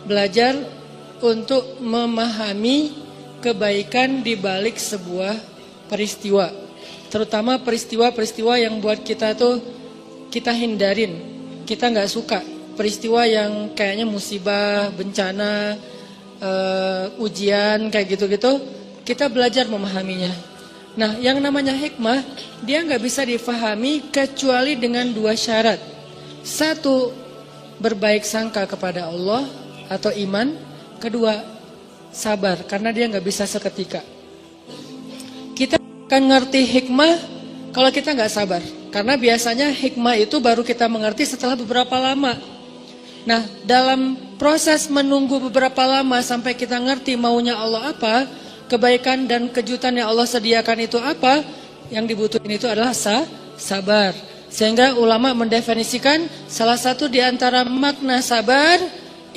belajar untuk memahami kebaikan di balik sebuah peristiwa. Terutama peristiwa-peristiwa yang buat kita tuh kita hindarin. Kita nggak suka peristiwa yang kayaknya musibah, bencana, ujian kayak gitu-gitu. Kita belajar memahaminya. Nah, yang namanya hikmah, dia nggak bisa difahami kecuali dengan dua syarat. Satu, berbaik sangka kepada Allah atau iman. Kedua, sabar, karena dia nggak bisa seketika. Kita akan ngerti hikmah kalau kita nggak sabar. Karena biasanya hikmah itu baru kita mengerti setelah beberapa lama. Nah, dalam proses menunggu beberapa lama sampai kita ngerti maunya Allah apa, kebaikan dan kejutan yang Allah sediakan itu apa, yang dibutuhin itu adalah sabar. Sehingga ulama mendefinisikan salah satu di antara makna sabar,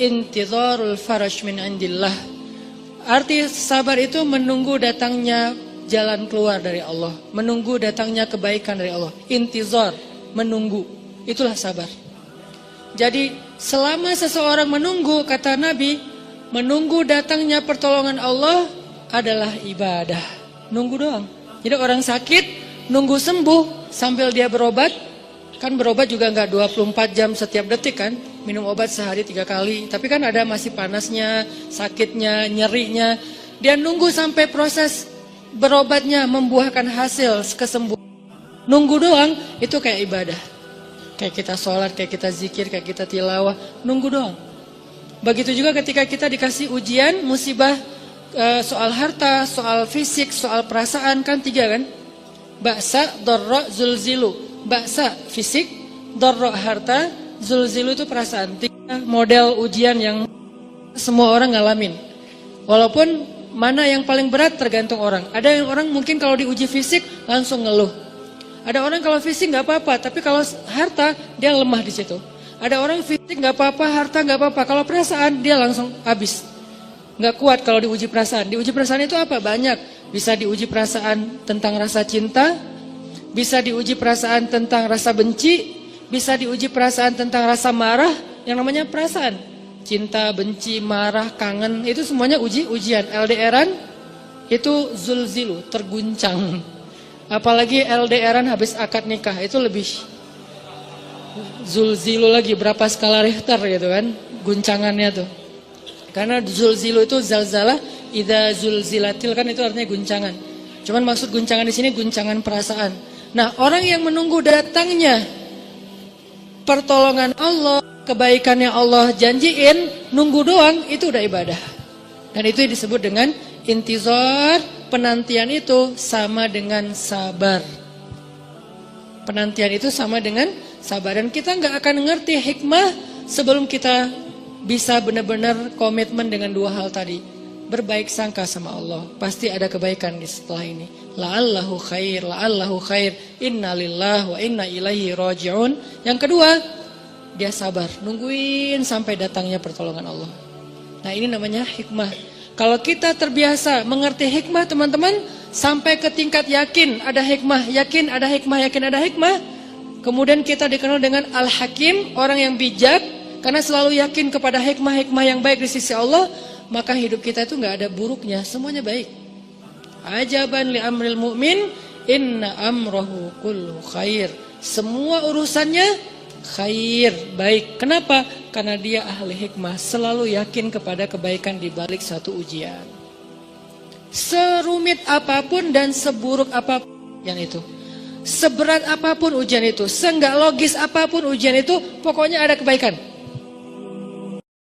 intizarul faraj min indillah. Arti sabar itu menunggu datangnya jalan keluar dari Allah, menunggu datangnya kebaikan dari Allah. Intizar, menunggu, itulah sabar. Jadi selama seseorang menunggu, kata Nabi, menunggu datangnya pertolongan Allah adalah ibadah. Nunggu doang. Jadi orang sakit nunggu sembuh sambil dia berobat. Kan berobat juga nggak 24 jam setiap detik kan. Minum obat sehari 3 kali. Tapi kan ada masih panasnya, sakitnya, nyerinya. Dia nunggu sampai proses berobatnya membuahkan hasil kesembuhan. Nunggu doang itu kayak ibadah. Kayak kita sholat, kayak kita zikir, kayak kita tilawah. Nunggu doang. Begitu juga ketika kita dikasih ujian, musibah, soal harta, soal fisik, soal perasaan, kan 3 kan. Ba'sa, dharra, zulzilu. Ba'sa fisik, dharra harta, zulzilu itu perasaan. 3 model ujian yang semua orang ngalamin. Walaupun mana yang paling berat tergantung orang. Ada yang orang mungkin kalau diuji fisik langsung ngeluh. Ada orang kalau fisik nggak apa-apa, tapi kalau harta dia lemah di situ. Ada orang fisik nggak apa-apa, harta nggak apa-apa. Kalau perasaan dia langsung habis. Nggak kuat kalau diuji perasaan. Diuji perasaan itu apa? Banyak. Bisa diuji perasaan tentang rasa cinta, bisa diuji perasaan tentang rasa benci, bisa diuji perasaan tentang rasa marah. Yang namanya perasaan, cinta, benci, marah, kangen, itu semuanya ujian. LDRan itu zulzilu, terguncang. Apalagi LDRan habis akad nikah, itu lebih zulzilu lagi, berapa skala Richter gitu kan, guncangannya tuh. Karena zulzilu itu zalzalah, idza zulzilatil kan itu artinya guncangan. Cuman maksud guncangan di sini guncangan perasaan. Nah, orang yang menunggu datangnya pertolongan Allah, kebaikan yang Allah janjiin, nunggu doang, itu udah ibadah. Dan itu disebut dengan intizar. Penantian itu sama dengan sabar. Penantian itu sama dengan sabar. Dan kita nggak akan ngerti hikmah sebelum kita bisa benar-benar komitmen dengan 2 hal tadi. Berbaik sangka sama Allah, pasti ada kebaikan di setelah ini. La'allahu khair, inna lillahi wa inna ilaihi raji'un. Yang kedua, dia sabar, nungguin sampai datangnya pertolongan Allah. Nah, ini namanya hikmah. Kalau kita terbiasa mengerti hikmah, teman-teman, sampai ke tingkat yakin ada hikmah, yakin ada hikmah, yakin ada hikmah. Kemudian kita dikenal dengan Al-Hakim, orang yang bijak, karena selalu yakin kepada hikmah-hikmah yang baik di sisi Allah. Maka hidup kita itu nggak ada buruknya, semuanya baik. Ajaban li amril mu'min, inna amrohu kullu khair. Semua urusannya khair, baik. Kenapa? Karena dia ahli hikmah, selalu yakin kepada kebaikan di balik satu ujian. Serumit apapun dan seburuk apapun yang itu, seberat apapun ujian itu, seenggak logis apapun ujian itu, pokoknya ada kebaikan.